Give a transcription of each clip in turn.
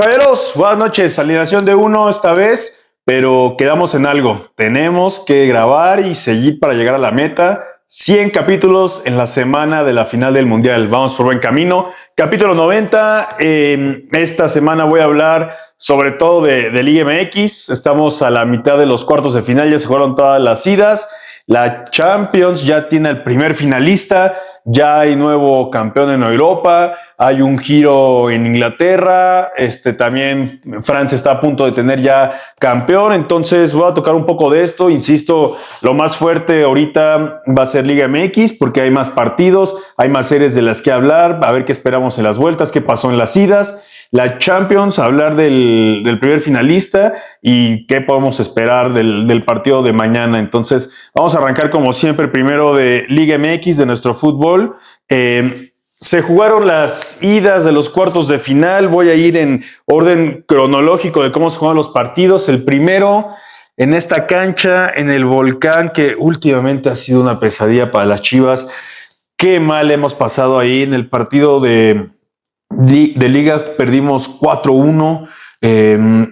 Caballeros, buenas noches. Alineación de uno esta vez, pero quedamos en algo. Tenemos que grabar y seguir para llegar a la meta. 100 capítulos en la semana de la final del Mundial. Vamos por buen camino. Capítulo 90. Esta semana voy a hablar sobre todo de Liga MX. Estamos a la mitad de los cuartos de final. Ya se jugaron todas las idas. La Champions ya tiene el primer finalista. Ya hay nuevo campeón en Europa, hay un giro en Inglaterra, también Francia está a punto de tener ya campeón, entonces voy a tocar un poco de esto. Insisto, lo más fuerte ahorita va a ser Liga MX porque hay más partidos, hay más series de las que hablar, a ver qué esperamos en las vueltas, qué pasó en las idas. La Champions, hablar del primer finalista y qué podemos esperar del partido de mañana. Entonces, vamos a arrancar como siempre primero de Liga MX, de nuestro fútbol. Se jugaron las idas de los cuartos de final. Voy a ir en orden cronológico de cómo se juegan los partidos. El primero en esta cancha, en el Volcán, que últimamente ha sido una pesadilla para las Chivas. Qué mal hemos pasado ahí en el partido de Liga, perdimos 4-1,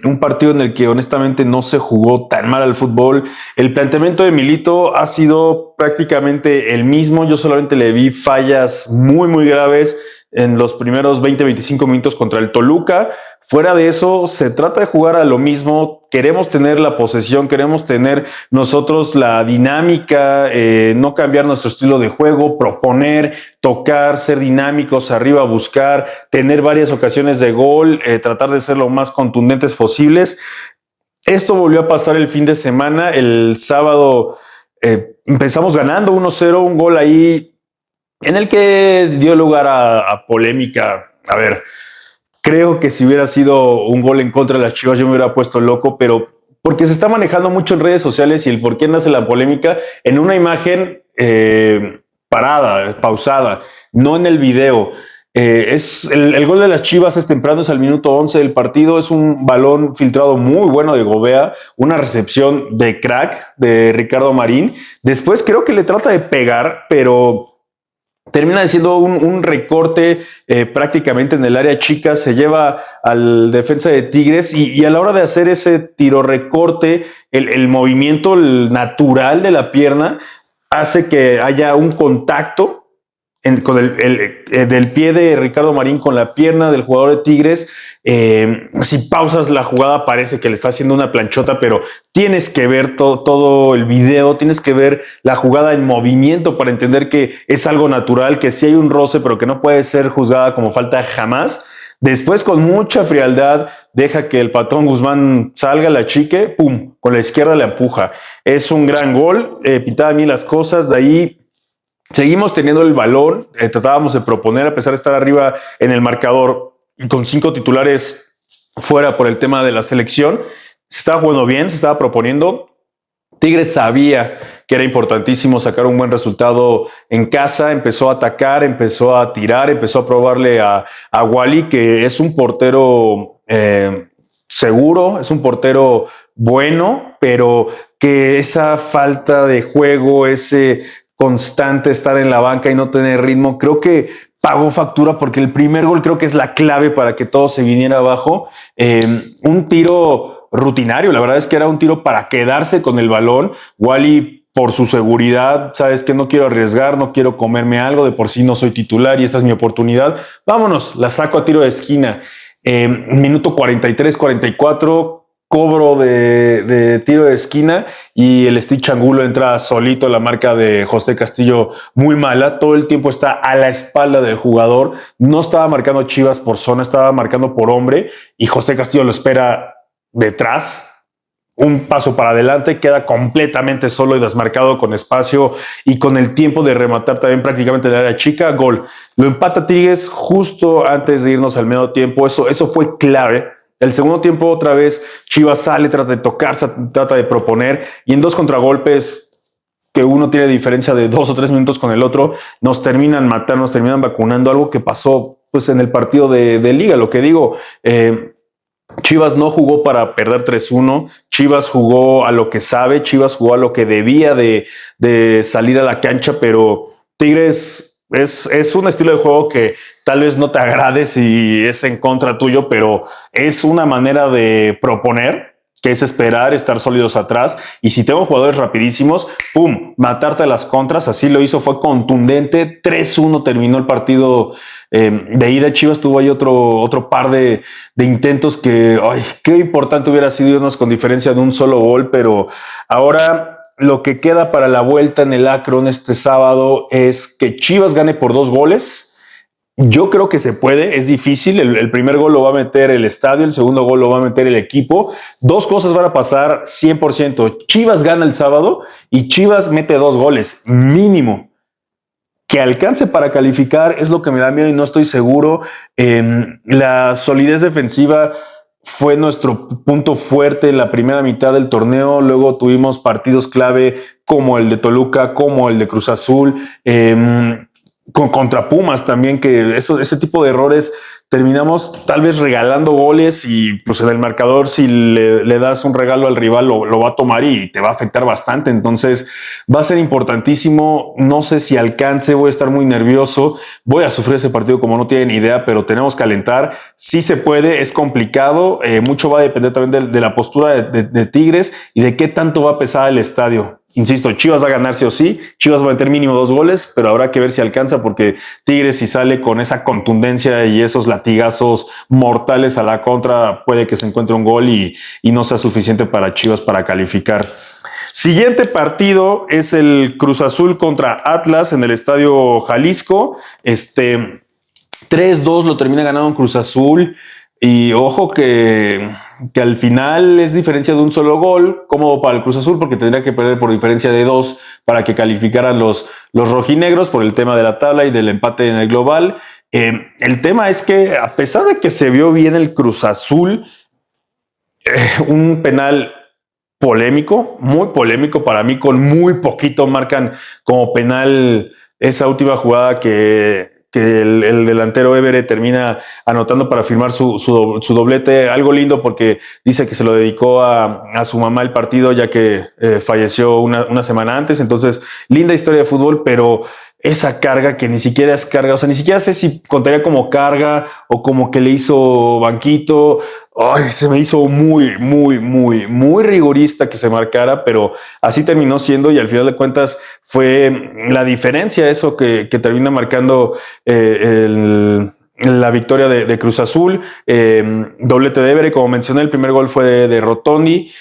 un partido en el que honestamente no se jugó tan mal al fútbol. El planteamiento de Milito ha sido prácticamente el mismo. Yo solamente le vi fallas muy graves en los primeros 20-25 minutos contra el Toluca. Fuera de eso, se trata de jugar a lo mismo. Queremos tener la posesión, queremos tener nosotros la dinámica, no cambiar nuestro estilo de juego, proponer, tocar, ser dinámicos, arriba buscar, tener varias ocasiones de gol, tratar de ser lo más contundentes posibles. Esto volvió a pasar el fin de semana. El sábado empezamos ganando 1-0, un gol ahí en el que dio lugar a polémica. A ver, creo que si hubiera sido un gol en contra de las Chivas yo me hubiera puesto loco, pero porque se está manejando mucho en redes sociales y el por qué nace la polémica en una imagen pausada, no en el video. El gol de las Chivas es temprano, es al minuto 11 del partido, es un balón filtrado muy bueno de Gobea, una recepción de crack de Ricardo Marín. Después creo que le trata de pegar, pero termina siendo un recorte prácticamente en el área chica, se lleva al defensa de Tigres y a la hora de hacer ese tiro recorte, el movimiento natural de la pierna hace que haya un contacto con del pie de Ricardo Marín con la pierna del jugador de Tigres. Si pausas la jugada parece que le está haciendo una planchota, pero tienes que ver todo el video, tienes que ver la jugada en movimiento para entender que es algo natural, que sí hay un roce, pero que no puede ser juzgada como falta jamás. Después, con mucha frialdad, deja que el patrón Guzmán salga, la chique, pum, con la izquierda la empuja. Es un gran gol, pintaba a mí las cosas, de ahí seguimos teniendo el balón, tratábamos de proponer a pesar de estar arriba en el marcador y con 5 titulares fuera por el tema de la selección. Se estaba jugando bien, se estaba proponiendo. Tigres sabía que era importantísimo sacar un buen resultado en casa, empezó a atacar, empezó a tirar, empezó a probarle a Wally, que es un portero seguro, es un portero bueno, pero que esa falta de juego, ese constante estar en la banca y no tener ritmo, creo que pagó factura porque el primer gol creo que es la clave para que todo se viniera abajo. Un tiro rutinario, la verdad es que era un tiro para quedarse con el balón. Wally, por su seguridad, sabes que no quiero arriesgar, no quiero comerme algo, de por sí no soy titular y esta es mi oportunidad. Vámonos, la saco a tiro de esquina. Minuto 43-44, cobro de tiro de esquina y el Stitch Angulo entra solito. La marca de José Castillo muy mala, todo el tiempo está a la espalda del jugador, no estaba marcando Chivas por zona, estaba marcando por hombre y José Castillo lo espera detrás, un paso para adelante, queda completamente solo y desmarcado con espacio y con el tiempo de rematar también prácticamente en el área chica. Gol, lo empata Tigres justo antes de irnos al medio tiempo. Eso fue clave. El segundo tiempo otra vez Chivas sale, trata de tocar, trata de proponer y en 2 contragolpes que uno tiene diferencia de 2 o 3 minutos con el otro, nos terminan matando, nos terminan vacunando, algo que pasó pues en el partido de Liga. Lo que digo, Chivas no jugó para perder 3-1, Chivas jugó a lo que sabe, Chivas jugó a lo que debía de salir a la cancha, pero Tigres es un estilo de juego que tal vez no te agrade si es en contra tuyo, pero es una manera de proponer, que es esperar, estar sólidos atrás. Y si tengo jugadores rapidísimos, ¡pum!, matarte a las contras. Así lo hizo, fue contundente. 3-1 terminó el partido de ida. Chivas tuvo ahí otro par de intentos que, ay, qué importante hubiera sido irnos con diferencia de un solo gol, pero ahora lo que queda para la vuelta en el Akron este sábado es que Chivas gane por 2 goles. Yo creo que se puede, es difícil. El primer gol lo va a meter el estadio, el segundo gol lo va a meter el equipo. 2 cosas van a pasar 100%. Chivas gana el sábado y Chivas mete 2 goles, mínimo. Que alcance para calificar es lo que me da miedo y no estoy seguro. La solidez defensiva fue nuestro punto fuerte en la primera mitad del torneo. Luego tuvimos partidos clave como el de Toluca, como el de Cruz Azul, contra Pumas también, que ese tipo de errores terminamos tal vez regalando goles y pues en el marcador si le das un regalo al rival lo va a tomar y te va a afectar bastante. Entonces va a ser importantísimo. No sé si alcance, voy a estar muy nervioso, voy a sufrir ese partido como no tienen idea, pero tenemos que alentar. Sí se puede, es complicado, mucho va a depender también de la postura de Tigres y de qué tanto va a pesar el estadio. Insisto, Chivas va a ganar sí o sí, Chivas va a meter mínimo 2 goles, pero habrá que ver si alcanza porque Tigres, si sale con esa contundencia y esos latigazos mortales a la contra, puede que se encuentre un gol y no sea suficiente para Chivas para calificar. Siguiente partido es el Cruz Azul contra Atlas en el Estadio Jalisco. 3-2 lo termina ganando en Cruz Azul. Y ojo que al final es diferencia de un solo gol, cómodo para el Cruz Azul, porque tendría que perder por diferencia de 2 para que calificaran los rojinegros por el tema de la tabla y del empate en el global. El tema es que a pesar de que se vio bien el Cruz Azul, un penal polémico, muy polémico para mí, con muy poquito marcan como penal esa última jugada que el delantero Évere termina anotando para firmar su doblete. Algo lindo porque dice que se lo dedicó a su mamá el partido, ya que falleció una semana antes. Entonces, linda historia de fútbol, pero esa carga que ni siquiera es carga, o sea, ni siquiera sé si contaría como carga o como que le hizo banquito. Ay, se me hizo muy rigorista que se marcara, pero así terminó siendo y al final de cuentas fue la diferencia, eso que termina marcando la victoria de Cruz Azul. Doblete de Évere, como mencioné, el primer gol fue de Rotondi.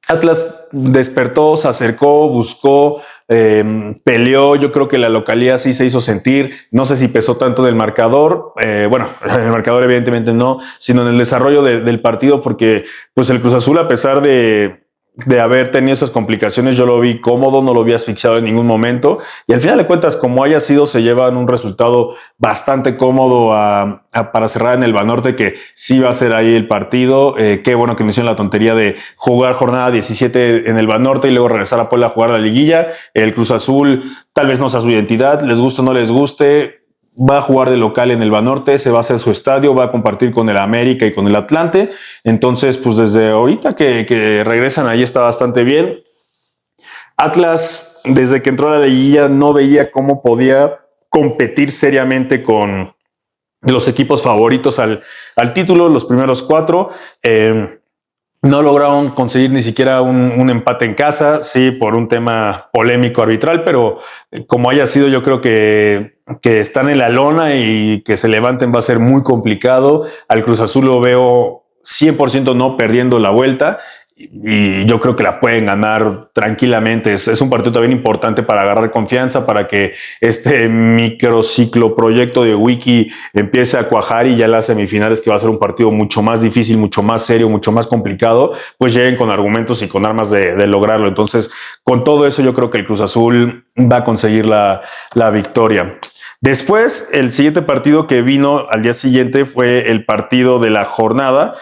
Atlas despertó, se acercó, buscó, peleó. Yo creo que la localidad sí se hizo sentir. No sé si pesó tanto del marcador, bueno, en el marcador evidentemente no, sino en el desarrollo del partido, porque pues el Cruz Azul, a pesar de haber tenido esas complicaciones, yo lo vi cómodo, no lo vi asfixiado en ningún momento, y al final de cuentas, como haya sido, se llevan un resultado bastante cómodo para cerrar en el Banorte, que sí va a ser ahí el partido. Qué bueno que me hicieron la tontería de jugar jornada 17 en el Banorte y luego regresar a Puebla a jugar la liguilla. El Cruz Azul tal vez no sea su identidad, les guste o no les guste, va a jugar de local en el Banorte, se va a hacer su estadio, va a compartir con el América y con el Atlante. Entonces, pues desde ahorita que regresan ahí está bastante bien. Atlas, desde que entró a la liguilla, no veía cómo podía competir seriamente con los equipos favoritos al título, los primeros 4. No lograron conseguir ni siquiera un empate en casa, sí, por un tema polémico arbitral, pero como haya sido, yo creo que están en la lona y que se levanten va a ser muy complicado. Al Cruz Azul lo veo 100% no perdiendo la vuelta y yo creo que la pueden ganar tranquilamente. Es un partido también importante para agarrar confianza, para que este microciclo proyecto de Wiki empiece a cuajar y ya las semifinales, que va a ser un partido mucho más difícil, mucho más serio, mucho más complicado, pues lleguen con argumentos y con armas de lograrlo. Entonces, con todo eso, yo creo que el Cruz Azul va a conseguir la victoria. Después, el siguiente partido que vino al día siguiente fue el partido de la jornada.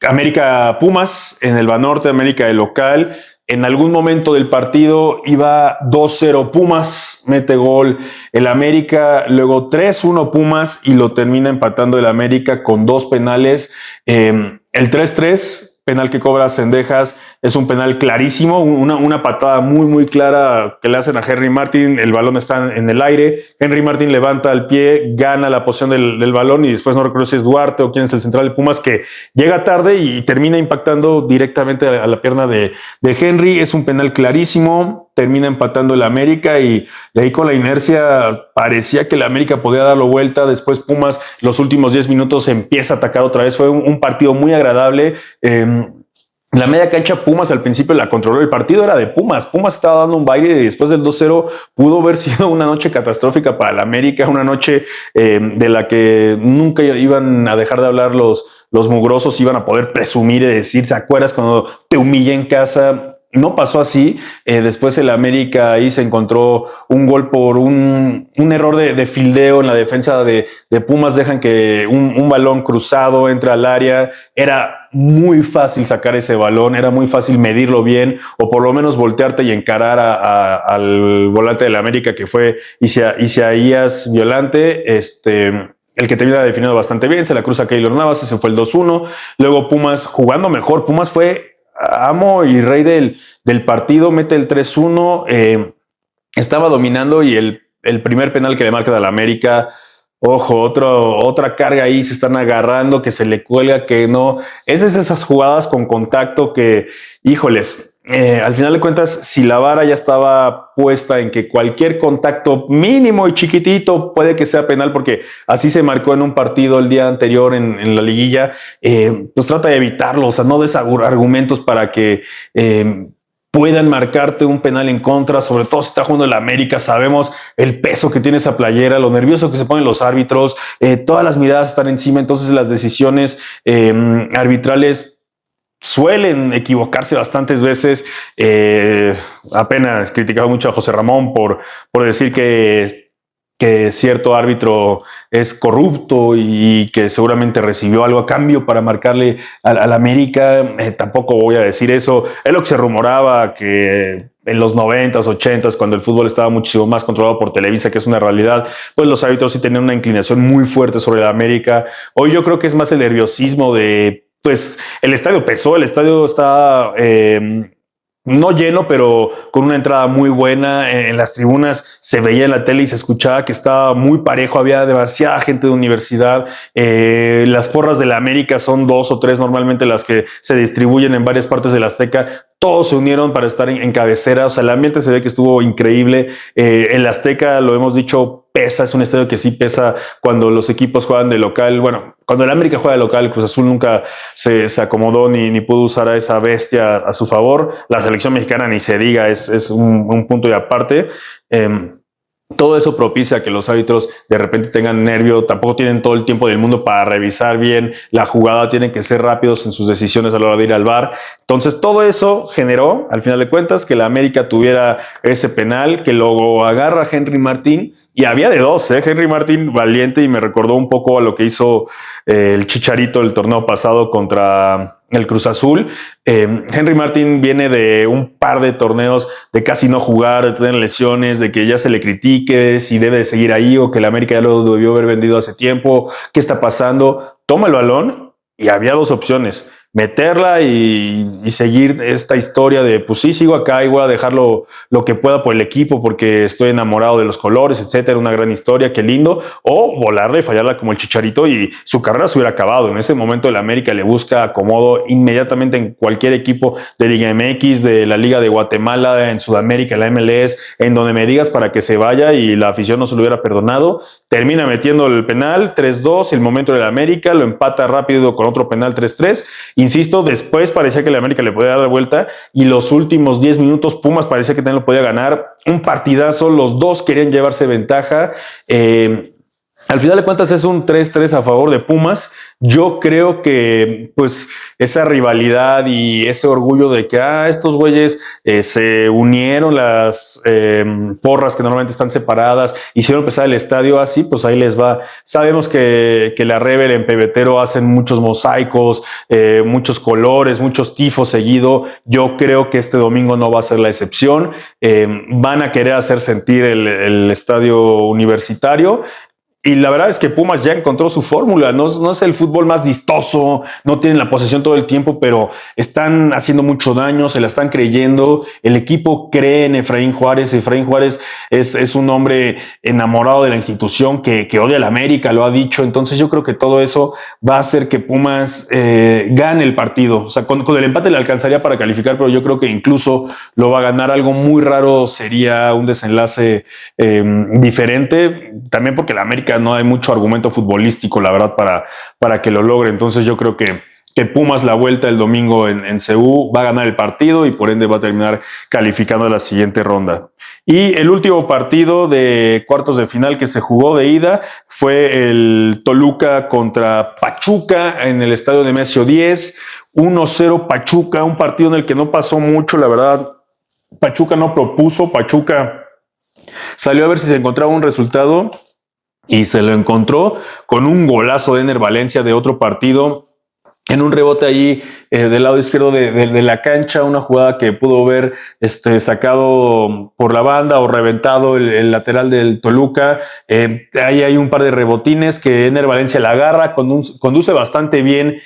América Pumas en el Banorte, América de local. En algún momento del partido iba 2-0 Pumas, mete gol el América, luego 3-1 Pumas y lo termina empatando el América con 2 penales. El 3-3 penal que cobra Zendejas es un penal clarísimo, una patada muy, muy clara que le hacen a Henry Martin. El balón está en el aire. Henry Martin levanta el pie, gana la posición del balón y después no recuerdo si es Duarte o quién es el central de Pumas que llega tarde y termina impactando directamente a la pierna de Henry. Es un penal clarísimo. Termina empatando el América y ahí con la inercia parecía que el América podía darlo vuelta. Después Pumas los últimos 10 minutos empieza a atacar otra vez. Fue un partido muy agradable. La media cancha Pumas al principio la controló. El partido era de Pumas. Pumas estaba dando un baile y después del 2-0 pudo haber sido una noche catastrófica para el América, una noche de la que nunca iban a dejar de hablar los mugrosos, iban a poder presumir y decir, ¿te acuerdas cuando te humillé en casa? No pasó así. Después el América ahí se encontró un gol por un error de fildeo en la defensa de Pumas. Dejan que un balón cruzado entre al área. Era muy fácil sacar ese balón, era muy fácil medirlo bien o por lo menos voltearte y encarar al volante del América que fue Isaías Violante. El que termina definiendo bastante bien, se la cruza a Keylor Navas, ese fue el 2-1. Luego Pumas jugando mejor. Pumas fue amo y rey del partido, mete el 3-1, estaba dominando y el primer penal que le marca al América, ojo, otra carga ahí, se están agarrando, que se le cuelga, que no. Es de esas jugadas con contacto que, híjoles, al final de cuentas, si la vara ya estaba puesta en que cualquier contacto mínimo y chiquitito puede que sea penal, porque así se marcó en un partido el día anterior en la liguilla, pues trata de evitarlo, o sea, no des argumentos para que puedan marcarte un penal en contra, sobre todo si está jugando el América. Sabemos el peso que tiene esa playera, lo nervioso que se ponen los árbitros, todas las miradas están encima, entonces las decisiones arbitrales suelen equivocarse bastantes veces. Apenas criticaba mucho a José Ramón por decir que cierto árbitro es corrupto y que seguramente recibió algo a cambio para marcarle al América. Tampoco voy a decir eso. Es lo que se rumoraba, que en los 90s, 80s, cuando el fútbol estaba muchísimo más controlado por Televisa, que es una realidad, pues los árbitros sí tenían una inclinación muy fuerte sobre el América. Hoy yo creo que es más el nerviosismo de, pues, el estadio pesó, el estadio está no lleno, pero con una entrada muy buena. En las tribunas se veía en la tele y se escuchaba que estaba muy parejo, había demasiada gente de universidad. Las porras de la América son 2 o 3 normalmente las que se distribuyen en varias partes del Azteca. Todos se unieron para estar en cabecera, o sea, el ambiente se ve que estuvo increíble. El Azteca, lo hemos dicho, pesa, es un estadio que sí pesa cuando los equipos juegan de local. Bueno, cuando el América juega de local, Cruz Azul nunca se acomodó ni pudo usar a esa bestia a su favor. La selección mexicana ni se diga, es un punto y aparte. Todo eso propicia que los árbitros de repente tengan nervio, tampoco tienen todo el tiempo del mundo para revisar bien la jugada, tienen que ser rápidos en sus decisiones a la hora de ir al VAR. Entonces todo eso generó, al final de cuentas, que la América tuviera ese penal, que luego agarra Henry Martín, y había de dos, Henry Martín valiente, y me recordó un poco a lo que hizo el Chicharito el torneo pasado contra el Cruz Azul. Henry Martín viene de un par de torneos de casi no jugar, de tener lesiones, de que ya se le critique si debe de seguir ahí o que el América ya lo debió haber vendido hace tiempo. ¿Qué está pasando? Toma el balón y había dos opciones: meterla y seguir esta historia de, pues sí, sigo acá y voy a dejar lo que pueda por el equipo porque estoy enamorado de los colores, etcétera, una gran historia, qué lindo, o volarla y fallarla como el Chicharito y su carrera se hubiera acabado. En ese momento el América le busca acomodo inmediatamente en cualquier equipo de Liga MX, de la Liga de Guatemala, en Sudamérica, en la MLS, en donde me digas, para que se vaya, y la afición no se lo hubiera perdonado. Termina metiendo el penal 3-2, el momento del América, lo empata rápido con otro penal 3-3. Insisto, después parecía que el América le podía dar la vuelta y los últimos 10 minutos Pumas parecía que también lo podía ganar. Un partidazo, los dos querían llevarse ventaja. Al final de cuentas es un 3-3 a favor de Pumas. Yo creo que pues esa rivalidad y ese orgullo de que estos güeyes se unieron, las porras que normalmente están separadas, hicieron empezar el estadio así, pues ahí les va. Sabemos que la Rebel en Pebetero hacen muchos mosaicos, muchos colores, muchos tifos seguido. Yo creo que este domingo no va a ser la excepción. Van a querer hacer sentir el estadio universitario. Y la verdad es que Pumas ya encontró su fórmula. No es el fútbol más vistoso, no tienen la posesión todo el tiempo, pero están haciendo mucho daño, se la están creyendo. El equipo cree en Efraín Juárez. Efraín Juárez es un hombre enamorado de la institución que odia a la América, lo ha dicho. Entonces yo creo que todo eso va a hacer que Pumas gane el partido. O sea, con el empate le alcanzaría para calificar, pero yo creo que incluso lo va a ganar. Algo muy raro sería un desenlace diferente, también porque la América no hay mucho argumento futbolístico, la verdad, para que lo logre. Entonces yo creo que Pumas la vuelta el domingo en CU va a ganar el partido y por ende va a terminar calificando a la siguiente ronda. Y el último partido de cuartos de final que se jugó de ida fue el Toluca contra Pachuca en el estadio Nemesio 10. 1-0 Pachuca, un partido en el que no pasó mucho, la verdad. Pachuca no propuso, Pachuca salió a ver si se encontraba un resultado y se lo encontró con un golazo de Ener Valencia de otro partido en un rebote allí del lado izquierdo de la cancha, una jugada que pudo ver sacado por la banda o reventado el lateral del Toluca. Ahí hay un par de rebotines que Ener Valencia la agarra, conduce bastante bien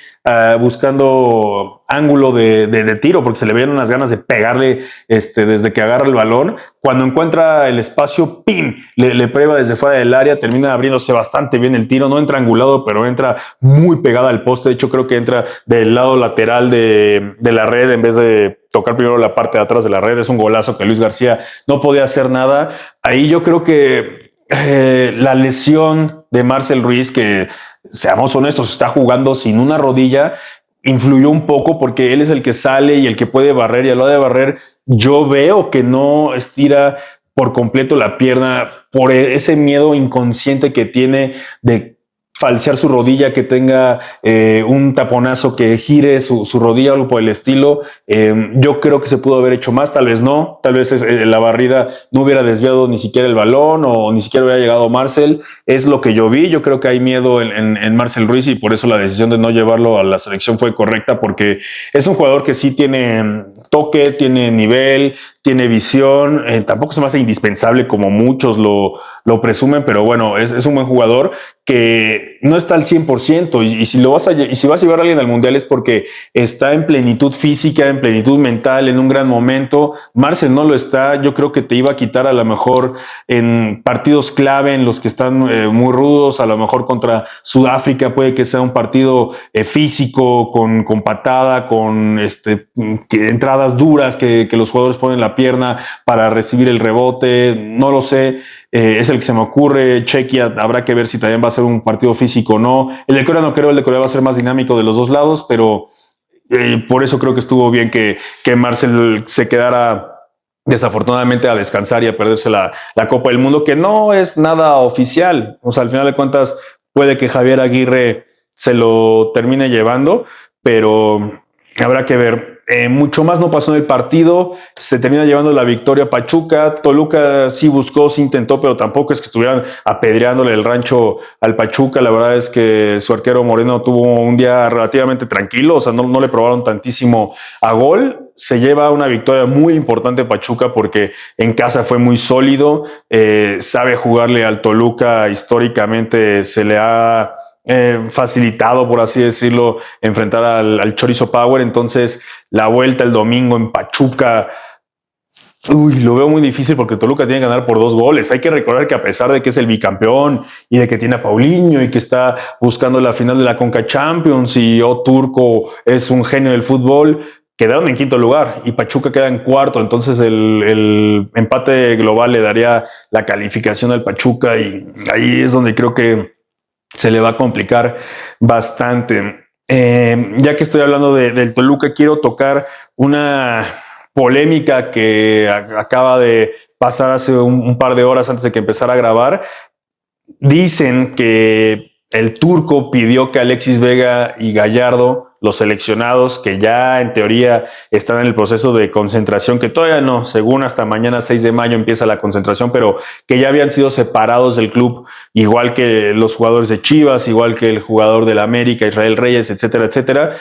buscando ángulo de tiro, porque se le ven unas ganas de pegarle desde que agarra el balón. Cuando encuentra el espacio, ¡pim!, le prueba desde fuera del área, termina abriéndose bastante bien el tiro, no entra angulado, pero entra muy pegada al poste. De hecho, creo que entra del lado lateral de la red en vez de tocar primero la parte de atrás de la red. Es un golazo que Luis García no podía hacer nada. Ahí yo creo que la lesión de Marcel Ruiz, que seamos honestos, está jugando sin una rodilla, influyó un poco porque él es el que sale y el que puede barrer, y a la hora de barrer yo veo que no estira por completo la pierna por ese miedo inconsciente que tiene de falsear su rodilla, que tenga un taponazo que gire su rodilla o algo por el estilo. Yo creo que se pudo haber hecho más, tal vez no, tal vez la barrida no hubiera desviado ni siquiera el balón o ni siquiera hubiera llegado Marcel. Es lo que yo vi. Yo creo que hay miedo en Marcel Ruiz y por eso la decisión de no llevarlo a la selección fue correcta, porque es un jugador que sí tiene toque, tiene nivel, tiene visión. Tampoco se me hace indispensable como muchos lo presumen, pero bueno, es un buen jugador que no está al 100%, y si vas a llevar a alguien al Mundial es porque está en plenitud física, en plenitud mental, en un gran momento. Marcel no lo está. Yo creo que te iba a quitar a lo mejor en partidos clave en los que están muy rudos, a lo mejor contra Sudáfrica puede que sea un partido físico, con patada, con entradas duras que los jugadores ponen la pierna para recibir el rebote, no lo sé. Es el que se me ocurre. Chequia, habrá que ver si también va a ser un partido físico o no. El de Corea no creo, el de Corea va a ser más dinámico de los dos lados, pero por eso creo que estuvo bien que Marcel se quedara desafortunadamente a descansar y a perderse la Copa del Mundo, que no es nada oficial. O sea, al final de cuentas puede que Javier Aguirre se lo termine llevando, pero habrá que ver. Mucho más no pasó en el partido. Se termina llevando la victoria a Pachuca. Toluca sí buscó, sí intentó, pero tampoco es que estuvieran apedreándole el rancho al Pachuca. La verdad es que su arquero Moreno tuvo un día relativamente tranquilo, o sea, no le probaron tantísimo a gol. Se lleva una victoria muy importante Pachuca porque en casa fue muy sólido. Sabe jugarle al Toluca. Históricamente se le ha facilitado, por así decirlo, enfrentar al Chorizo Power. Entonces la vuelta el domingo en Pachuca, lo veo muy difícil porque Toluca tiene que ganar por 2 goles. Hay que recordar que a pesar de que es el bicampeón y de que tiene a Paulinho y que está buscando la final de la Conca Champions y Turco es un genio del fútbol, quedaron en quinto lugar y Pachuca queda en cuarto. Entonces el empate global le daría la calificación al Pachuca y ahí es donde creo que se le va a complicar bastante. Ya que estoy hablando del Toluca, quiero tocar una polémica que acaba de pasar hace un par de horas antes de que empezara a grabar. Dicen que el Turco pidió que Alexis Vega y Gallardo, los seleccionados, que ya en teoría están en el proceso de concentración, que todavía no, según hasta mañana 6 de mayo empieza la concentración, pero que ya habían sido separados del club, igual que los jugadores de Chivas, igual que el jugador del América, Israel Reyes, etcétera, etcétera.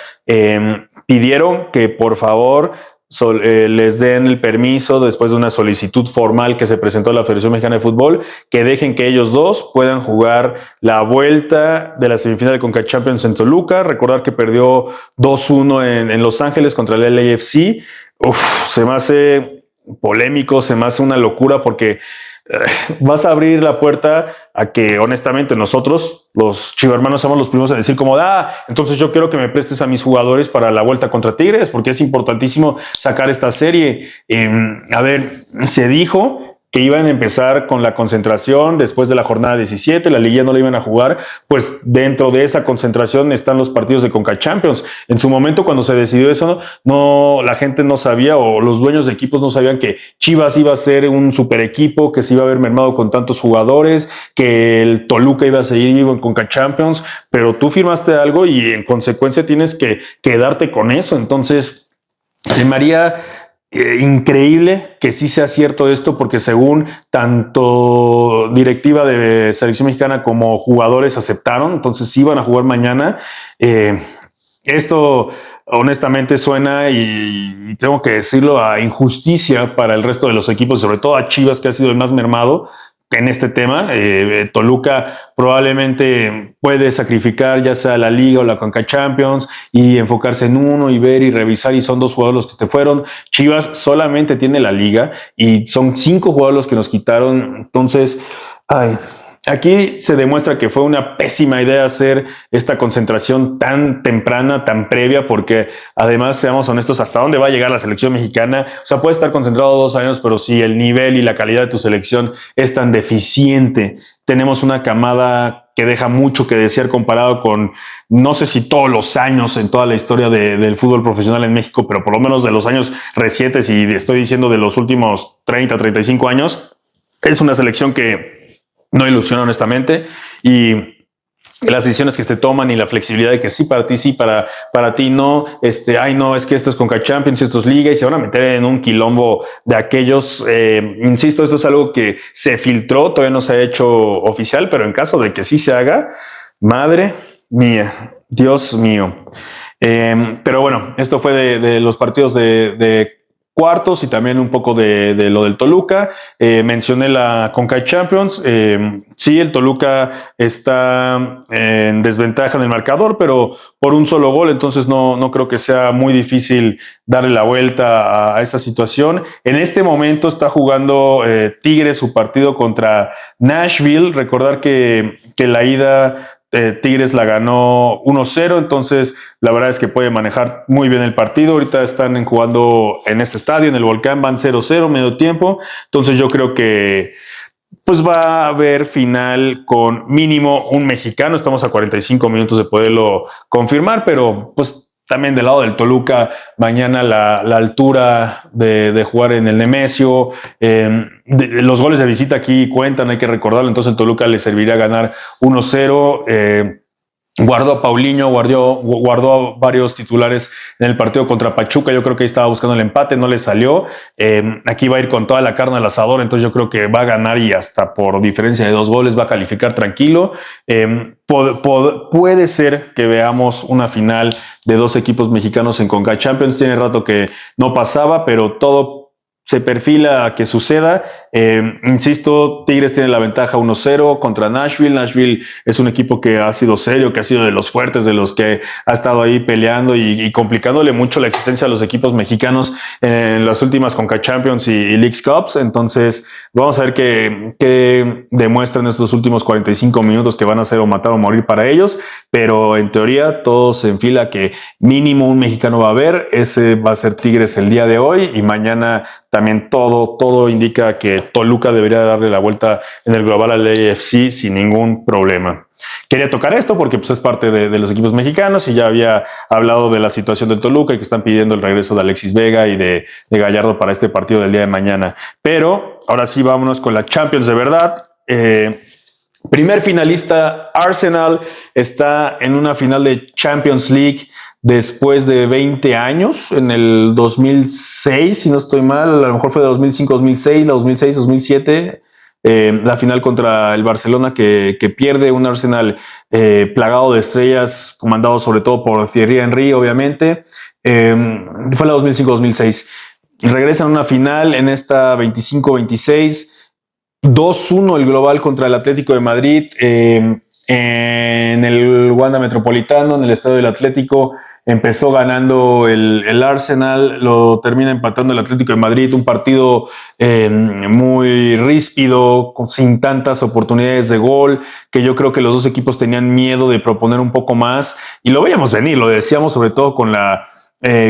Pidieron que por favor les den el permiso después de una solicitud formal que se presentó a la Federación Mexicana de Fútbol, que dejen que ellos dos puedan jugar la vuelta de la semifinal de CONCACAF Champions en Toluca. Recordar que perdió 2-1 en Los Ángeles contra el LAFC. Se me hace polémico, se me hace una locura porque vas a abrir la puerta a que honestamente nosotros, los chivermanos, somos los primeros en decir como, entonces yo quiero que me prestes a mis jugadores para la vuelta contra Tigres, porque es importantísimo sacar esta serie. A ver, se dijo que iban a empezar con la concentración después de la jornada 17, la liguilla no la iban a jugar, pues dentro de esa concentración están los partidos de CONCACAF Champions. En su momento, cuando se decidió eso, no, la gente no sabía, o los dueños de equipos no sabían que Chivas iba a ser un super equipo, que se iba a haber mermado con tantos jugadores, que el Toluca iba a seguir vivo en CONCACAF Champions, pero tú firmaste algo y en consecuencia tienes que quedarte con eso. Entonces, se me haría increíble que sí sea cierto esto, porque según tanto directiva de selección mexicana como jugadores aceptaron, entonces sí van a jugar mañana. Esto honestamente suena, y tengo que decirlo, a injusticia para el resto de los equipos, sobre todo a Chivas, que ha sido el más mermado en este tema. Toluca probablemente puede sacrificar ya sea la Liga o la CONCACAF Champions y enfocarse en uno y ver y revisar, y son 2 jugadores los que se fueron. Chivas solamente tiene la Liga y son 5 jugadores los que nos quitaron. Entonces, aquí se demuestra que fue una pésima idea hacer esta concentración tan temprana, tan previa, porque además, seamos honestos, ¿hasta dónde va a llegar la selección mexicana? O sea, puede estar concentrado 2 años, pero si el nivel y la calidad de tu selección es tan deficiente, tenemos una camada que deja mucho que desear comparado con, no sé si todos los años en toda la historia del fútbol profesional en México, pero por lo menos de los años recientes, y estoy diciendo de los últimos 30, 35 años, es una selección que no ilusiona honestamente, y las decisiones que se toman y la flexibilidad de que sí para ti, sí para ti no, no, es que esto es CONCACAF Champions, esto es Liga, y se van a meter en un quilombo de aquellos. Insisto, esto es algo que se filtró, todavía no se ha hecho oficial, pero en caso de que sí se haga, madre mía, Dios mío. Pero bueno, esto fue de los partidos de cuartos y también un poco de lo del Toluca. Mencioné la CONCACAF Champions. Sí, el Toluca está en desventaja en el marcador, pero por un solo gol, entonces no creo que sea muy difícil darle la vuelta a esa situación. En este momento está jugando Tigres su partido contra Nashville. Recordar que la ida Tigres la ganó 1-0, entonces la verdad es que puede manejar muy bien el partido. Ahorita están jugando en este estadio, en el Volcán, van 0-0, medio tiempo, entonces yo creo que pues va a haber final con mínimo un mexicano. Estamos a 45 minutos de poderlo confirmar, pero pues también del lado del Toluca, mañana la altura de jugar en el Nemesio. Los goles de visita aquí cuentan, hay que recordarlo. Entonces el Toluca le serviría ganar 1-0. Guardó a Paulinho, guardó a varios titulares en el partido contra Pachuca. Yo creo que ahí estaba buscando el empate, no le salió. Aquí va a ir con toda la carne al asador, entonces yo creo que va a ganar, y hasta por diferencia de 2 goles va a calificar tranquilo. Puede ser que veamos una final de 2 equipos mexicanos en CONCACAF Champions. Tiene rato que no pasaba, pero todo se perfila a que suceda. Insisto, Tigres tiene la ventaja 1-0 contra Nashville. Nashville es un equipo que ha sido serio, que ha sido de los fuertes, de los que ha estado ahí peleando y complicándole mucho la existencia a los equipos mexicanos en las últimas CONCACAF Champions y Leagues Cups. Entonces, vamos a ver qué demuestran estos últimos 45 minutos, que van a ser o matar o morir para ellos. Pero en teoría todo se enfila que mínimo un mexicano va a haber. Ese va a ser Tigres el día de hoy, y mañana también todo indica que Toluca debería darle la vuelta en el global al AFC sin ningún problema. Quería tocar esto porque pues, es parte de los equipos mexicanos, y ya había hablado de la situación del Toluca y que están pidiendo el regreso de Alexis Vega y de Gallardo para este partido del día de mañana. Pero ahora sí, vámonos con la Champions de verdad. Primer finalista, Arsenal, está en una final de Champions League después de 20 años, en el 2006, si no estoy mal, a lo mejor fue de 2005-2006, la 2006-2007, la final contra el Barcelona que pierde, un Arsenal plagado de estrellas, comandado sobre todo por Thierry Henry, obviamente. Fue la 2005-2006. Regresan a una final en esta 25-26. 2-1 el global contra el Atlético de Madrid en el Wanda Metropolitano, en el estadio del Atlético. Empezó ganando el Arsenal, lo termina empatando el Atlético de Madrid, un partido muy ríspido, sin tantas oportunidades de gol, que yo creo que los dos equipos tenían miedo de proponer un poco más, y lo veíamos venir, lo decíamos sobre todo con la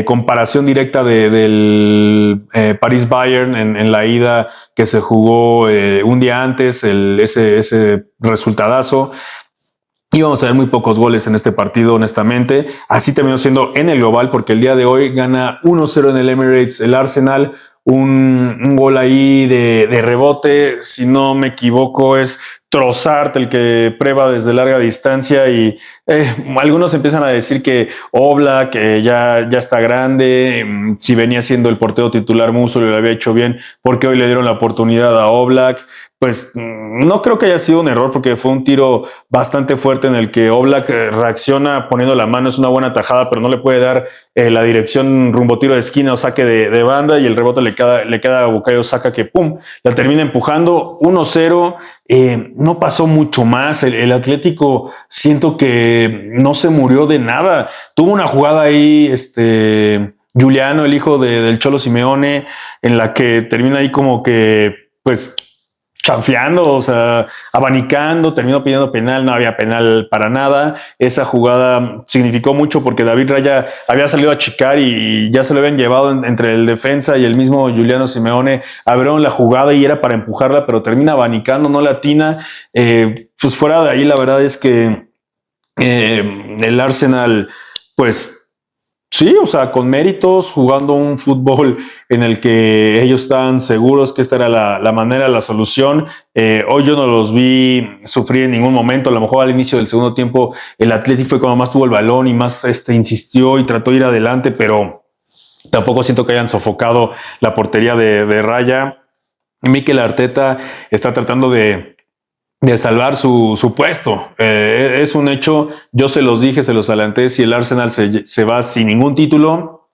comparación directa del París-Bayern en la ida que se jugó un día antes, ese resultadazo. Íbamos a ver muy pocos goles en este partido, honestamente. Así terminó siendo en el global, porque el día de hoy gana 1-0 en el Emirates el Arsenal. Un gol ahí de rebote, si no me equivoco, es Trossard el que prueba desde larga distancia, y algunos empiezan a decir que Oblak ya está grande, si venía siendo el portero titular Musso lo había hecho bien, porque hoy le dieron la oportunidad a Oblak. Pues no creo que haya sido un error, porque fue un tiro bastante fuerte en el que Oblak reacciona poniendo la mano, es una buena tajada, pero no le puede dar la dirección rumbo tiro de esquina o saque de banda, y el rebote le queda a Bukayo Saka, que pum, la termina empujando 1-0. No pasó mucho más. El Atlético siento que no se murió de nada. Tuvo una jugada ahí, Giuliano, el hijo del Cholo Simeone, en la que termina ahí como que, pues, chanfeando, o sea, abanicando, terminó pidiendo penal, no había penal para nada. Esa jugada significó mucho porque David Raya había salido a achicar y ya se lo habían llevado entre el defensa y el mismo Giuliano Simeone. Abrieron la jugada y era para empujarla, pero termina abanicando, no la atina. Pues fuera de ahí, la verdad es que el Arsenal, pues, sí, o sea, con méritos, jugando un fútbol en el que ellos estaban seguros que esta era la manera, la solución. Hoy yo no los vi sufrir en ningún momento. A lo mejor al inicio del segundo tiempo el Atlético fue cuando más tuvo el balón y más insistió y trató de ir adelante, pero tampoco siento que hayan sofocado la portería de Raya. Mikel Arteta está tratando de salvar su puesto. Es un hecho, yo se los dije, se los adelanté, si el Arsenal se va sin ningún título,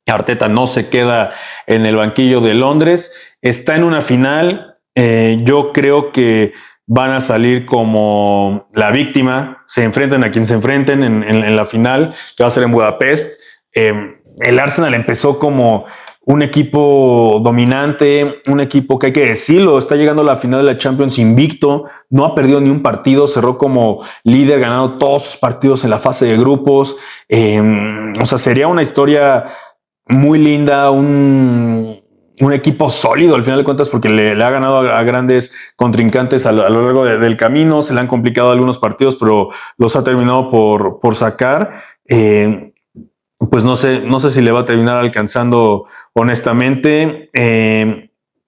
Arteta no se queda en el banquillo de Londres, está en una final, yo creo que van a salir como la víctima, se enfrentan a quien se enfrenten en la final, que va a ser en Budapest. El Arsenal empezó como un equipo dominante, un equipo que hay que decirlo, está llegando a la final de la Champions invicto, no ha perdido ni un partido, cerró como líder, ganando todos sus partidos en la fase de grupos. O sea, sería una historia muy linda, un equipo sólido al final de cuentas, porque le ha ganado a grandes contrincantes a lo largo del camino, se le han complicado algunos partidos, pero los ha terminado por sacar. Pues no sé si le va a terminar alcanzando, honestamente.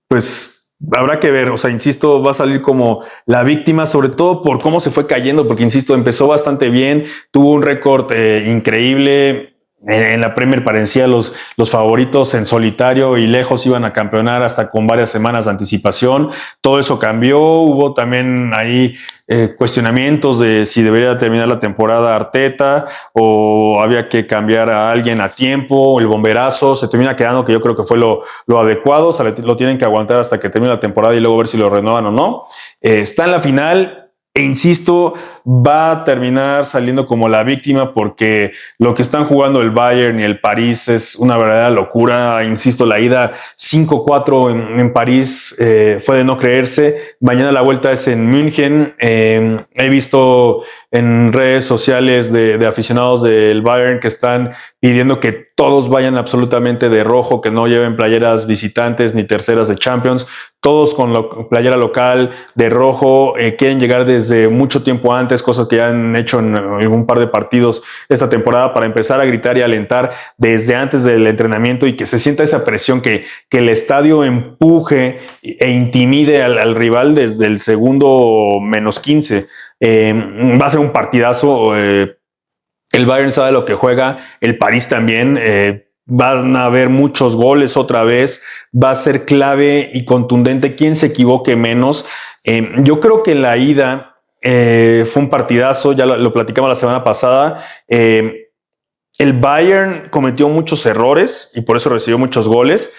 Pues habrá que ver, o sea, insisto, va a salir como la víctima, sobre todo por cómo se fue cayendo, porque insisto, empezó bastante bien, tuvo un récord increíble. En la Premier parecía los favoritos en solitario y lejos iban a campeonar hasta con varias semanas de anticipación. Todo eso cambió. Hubo también ahí cuestionamientos de si debería terminar la temporada Arteta o había que cambiar a alguien a tiempo. El bomberazo se termina quedando, que yo creo que fue lo adecuado. O sea, lo tienen que aguantar hasta que termine la temporada y luego ver si lo renuevan o no. Está en la final. E insisto, va a terminar saliendo como la víctima, porque lo que están jugando el Bayern y el París es una verdadera locura. Insisto, la ida 5-4 en París fue de no creerse. Mañana la vuelta es en München. He visto en redes sociales de aficionados del Bayern que están pidiendo que todos vayan absolutamente de rojo, que no lleven playeras visitantes ni terceras de Champions, todos con playera local de rojo. Quieren llegar desde mucho tiempo antes, cosas que ya han hecho en algún par de partidos esta temporada, para empezar a gritar y alentar desde antes del entrenamiento y que se sienta esa presión, que el estadio empuje e intimide al rival desde el segundo menos 15. Va a ser un partidazo. El Bayern sabe lo que juega, el París también. Van a haber muchos goles otra vez. Va a ser clave y contundente quien se equivoque menos. Yo creo que en la ida fue un partidazo, ya lo platicamos la semana pasada. El Bayern cometió muchos errores y por eso recibió muchos goles.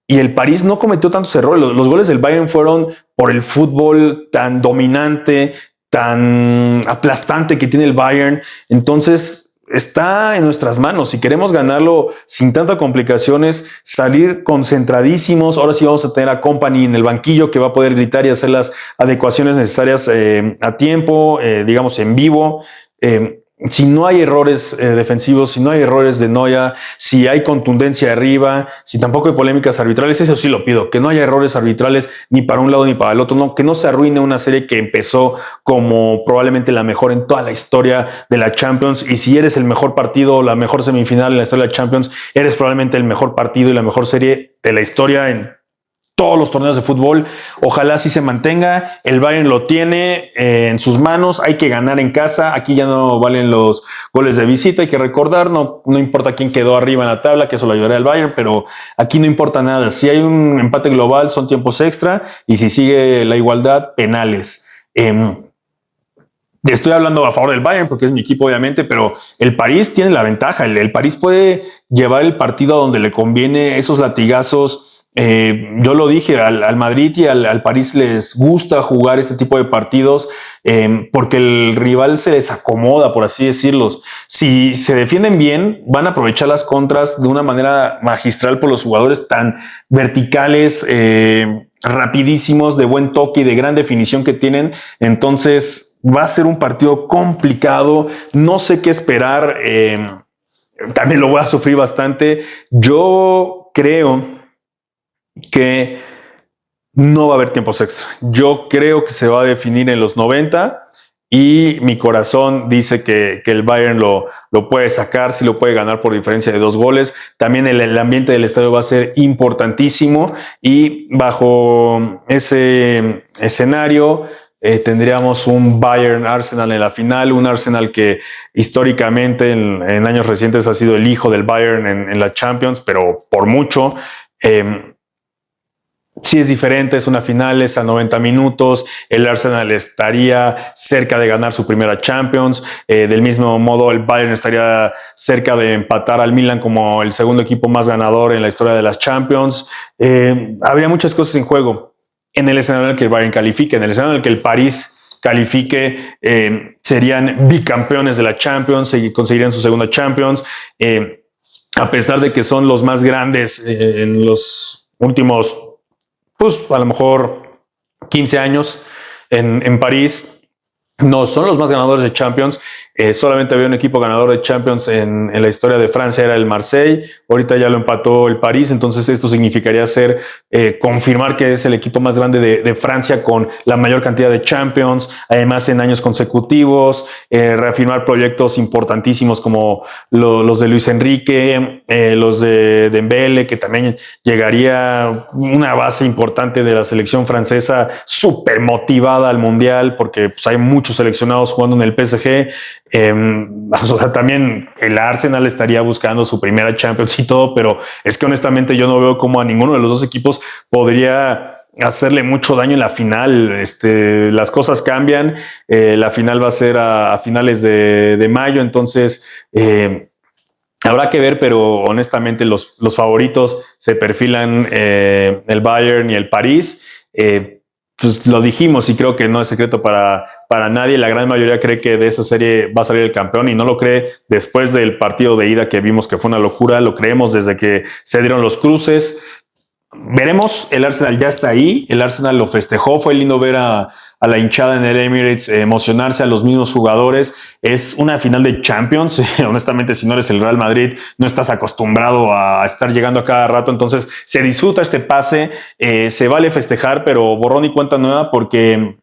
Y el París no cometió tantos errores. Los goles del Bayern fueron por el fútbol tan dominante, tan aplastante que tiene el Bayern. Entonces está en nuestras manos. Si queremos ganarlo sin tantas complicaciones, salir concentradísimos. Ahora sí vamos a tener a Kompany en el banquillo que va a poder gritar y hacer las adecuaciones necesarias a tiempo, digamos en vivo. Si no hay errores defensivos, si no hay errores de Neuer, si hay contundencia arriba, si tampoco hay polémicas arbitrales, eso sí lo pido, que no haya errores arbitrales ni para un lado ni para el otro, no, que no se arruine una serie que empezó como probablemente la mejor en toda la historia de la Champions. Y si eres el mejor partido, la mejor semifinal en la historia de la Champions, eres probablemente el mejor partido y la mejor serie de la historia en todos los torneos de fútbol. Ojalá así se mantenga. El Bayern lo tiene en sus manos. Hay que ganar en casa. Aquí ya no valen los goles de visita. Hay que recordar, no importa quién quedó arriba en la tabla, que eso lo ayudará al Bayern, pero aquí no importa nada. Si hay un empate global, son tiempos extra, y si sigue la igualdad, penales. Estoy hablando a favor del Bayern porque es mi equipo, obviamente, pero el París tiene la ventaja. El París puede llevar el partido a donde le conviene. Esos latigazos, yo lo dije, al Madrid y al París les gusta jugar este tipo de partidos porque el rival se les acomoda, por así decirlo. Si se defienden bien, van a aprovechar las contras de una manera magistral por los jugadores tan verticales, rapidísimos, de buen toque y de gran definición que tienen. Entonces va a ser un partido complicado. No sé qué esperar. También lo voy a sufrir bastante. Yo creo que no va a haber tiempos extra. Yo creo que se va a definir en los 90 y mi corazón dice que el Bayern lo puede sacar, si lo puede ganar por diferencia de 2 goles. También el ambiente del estadio va a ser importantísimo y bajo ese escenario tendríamos un Bayern-Arsenal en la final, un Arsenal que históricamente en años recientes ha sido el hijo del Bayern en la Champions, pero por mucho. Sí es diferente, es una final, es a 90 minutos, el Arsenal estaría cerca de ganar su primera Champions, del mismo modo el Bayern estaría cerca de empatar al Milan como el segundo equipo más ganador en la historia de las Champions. Habría muchas cosas en juego en el escenario en el que el Bayern califique, en el escenario en el que el París califique, serían bicampeones de la Champions y conseguirían su segunda Champions, a pesar de que son los más grandes en los últimos, pues a lo mejor 15 años en París. No son los más ganadores de Champions. Solamente había un equipo ganador de Champions en la historia de Francia, era el Marseille. Ahorita ya lo empató el París, entonces esto significaría confirmar que es el equipo más grande de Francia con la mayor cantidad de Champions, además en años consecutivos, reafirmar proyectos importantísimos como los de Luis Enrique, los de Dembélé, que también llegaría una base importante de la selección francesa, súper motivada al Mundial, porque pues, hay muchos seleccionados jugando en el PSG. O sea, también el Arsenal estaría buscando su primera Champions y todo, pero es que honestamente yo no veo cómo a ninguno de los dos equipos podría hacerle mucho daño en la final. Las cosas cambian, la final va a ser a finales de mayo, entonces habrá que ver, pero honestamente los favoritos se perfilan el Bayern y el París. Pues lo dijimos y creo que no es secreto para nadie. La gran mayoría cree que de esa serie va a salir el campeón y no lo cree después del partido de ida que vimos que fue una locura. Lo creemos desde que se dieron los cruces. Veremos, el Arsenal ya está ahí, el Arsenal lo festejó, fue lindo ver a la hinchada en el Emirates emocionarse, a los mismos jugadores. Es una final de Champions. Honestamente, si no eres el Real Madrid, no estás acostumbrado a estar llegando a cada rato, entonces se disfruta este pase, se vale festejar, pero borrón y cuenta nueva porque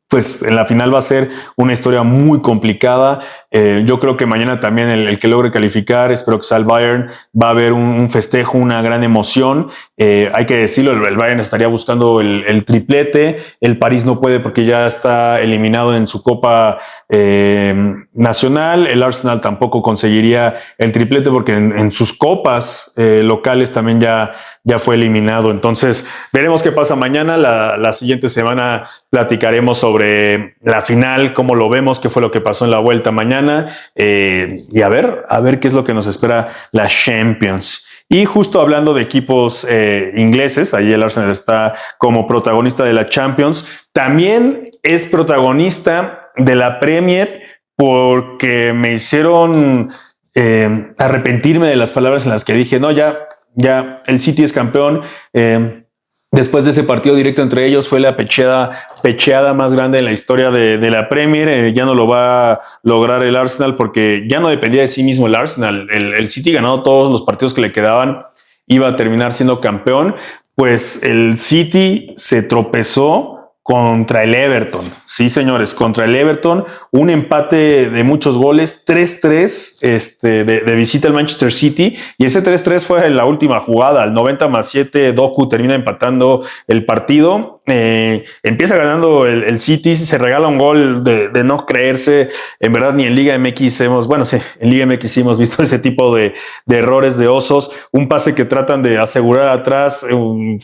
pues en la final va a ser una historia muy complicada. Yo creo que mañana también el que logre calificar, espero que sea el Bayern, va a haber un festejo, una gran emoción. Hay que decirlo, el Bayern estaría buscando el triplete, el París no puede porque ya está eliminado en su Copa nacional. El Arsenal tampoco conseguiría el triplete porque en sus copas locales también ya fue eliminado. Entonces, veremos qué pasa mañana. La siguiente semana platicaremos sobre la final, cómo lo vemos, qué fue lo que pasó en la vuelta mañana y a ver qué es lo que nos espera la Champions. Y justo hablando de equipos ingleses, ahí el Arsenal está como protagonista de la Champions. También es protagonista de la Premier porque me hicieron arrepentirme de las palabras en las que dije, no, ya el City es campeón. Después de ese partido directo entre ellos fue la pecheada más grande en la historia de la Premier. Ya no lo va a lograr el Arsenal porque ya no dependía de sí mismo el Arsenal. El City ganó todos los partidos que le quedaban, iba a terminar siendo campeón. Pues el City se tropezó contra el Everton. Sí, señores, contra el Everton. Un empate de muchos goles, 3-3 de visita al Manchester City. Y ese 3-3 fue en la última jugada. Al 90+7, Doku termina empatando el partido. Empieza ganando el City, se regala un gol de no creerse. En verdad, ni en Liga MX en Liga MX hemos visto ese tipo de errores de osos. Un pase que tratan de asegurar atrás,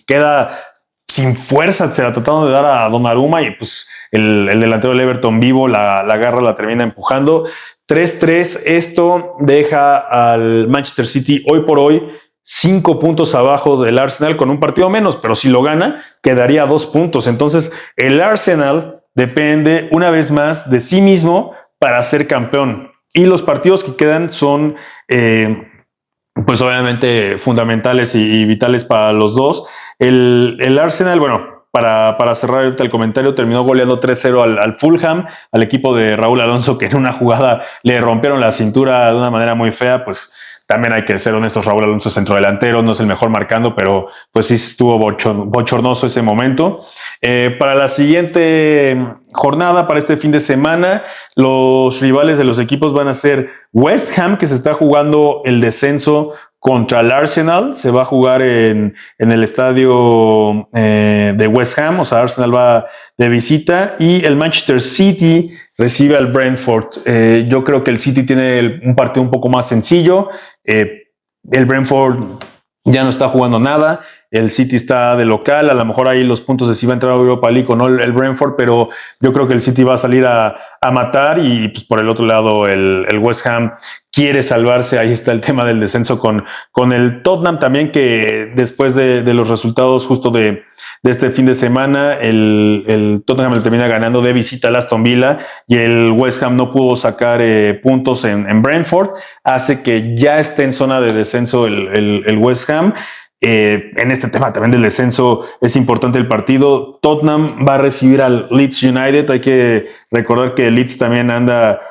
queda sin fuerza, se la trataron de dar a Donnarumma y pues el delantero del Everton vivo la agarra, la termina empujando. 3-3, esto deja al Manchester City hoy por hoy 5 puntos abajo del Arsenal con un partido menos, pero si lo gana, quedaría 2 puntos. Entonces, el Arsenal depende una vez más de sí mismo para ser campeón. Y los partidos que quedan son, pues obviamente, fundamentales y vitales para los dos. El Arsenal, bueno, para cerrar ahorita el comentario, terminó goleando 3-0 al Fulham, al equipo de Raúl Alonso, que en una jugada le rompieron la cintura de una manera muy fea. Pues también hay que ser honestos, Raúl Alonso es centrodelantero, no es el mejor marcando, pero pues sí estuvo bochornoso ese momento. Para la siguiente jornada, para este fin de semana, los rivales de los equipos van a ser West Ham, que se está jugando el descenso contra el Arsenal. Se va a jugar en el estadio de West Ham, o sea, Arsenal va de visita, y el Manchester City recibe al Brentford. Yo creo que el City tiene un partido un poco más sencillo. El Brentford ya no está jugando nada. El City está de local. A lo mejor ahí los puntos de si va a entrar a Europa League o no el Brentford, pero yo creo que el City va a salir a matar. Y pues por el otro lado el West Ham quiere salvarse. Ahí está el tema del descenso con el Tottenham también, que después de los resultados justo de este fin de semana, el Tottenham le termina ganando de visita al Aston Villa y el West Ham no pudo sacar puntos en Brentford. Hace que ya esté en zona de descenso el West Ham. En este tema también del descenso es importante el partido. Tottenham va a recibir al Leeds United. Hay que recordar que el Leeds también anda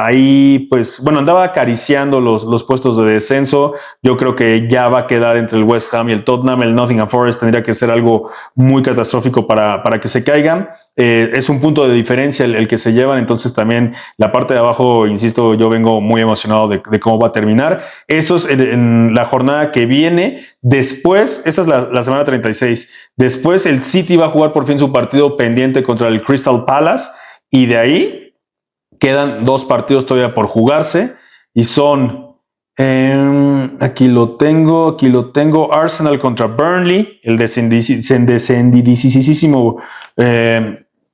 ahí, pues bueno, andaba acariciando los puestos de descenso. Yo creo que ya va a quedar entre el West Ham y el Tottenham. El Nottingham Forest tendría que ser algo muy catastrófico para que se caigan. Es un punto de diferencia el que se llevan, entonces también la parte de abajo, insisto, yo vengo muy emocionado de cómo va a terminar. Eso es en la jornada que viene. Después, esta es la semana 36. Después el City va a jugar por fin su partido pendiente contra el Crystal Palace y de ahí quedan 2 partidos todavía por jugarse y son, aquí lo tengo, Arsenal contra Burnley, el descendidísimo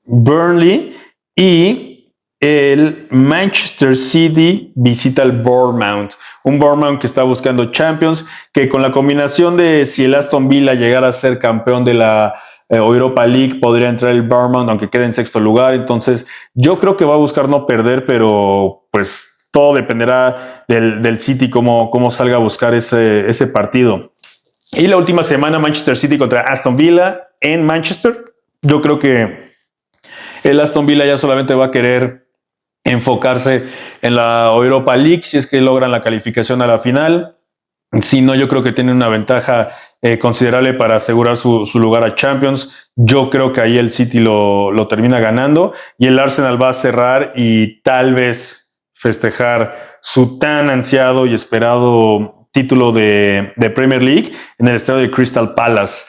Burnley, y el Manchester City visita al Bournemouth, un Bournemouth que está buscando Champions, que con la combinación de si el Aston Villa llegara a ser campeón de la Europa League, podría entrar el Bournemouth aunque quede en 6º lugar. Entonces yo creo que va a buscar no perder, pero pues todo dependerá del City cómo salga a buscar ese partido. Y la última semana, Manchester City contra Aston Villa en Manchester. Yo creo que el Aston Villa ya solamente va a querer enfocarse en la Europa League si es que logran la calificación a la final. Si no, yo creo que tienen una ventaja considerable para asegurar su lugar a Champions. Yo creo que ahí el City lo termina ganando y el Arsenal va a cerrar y tal vez festejar su tan ansiado y esperado título de Premier League en el estadio de Crystal Palace.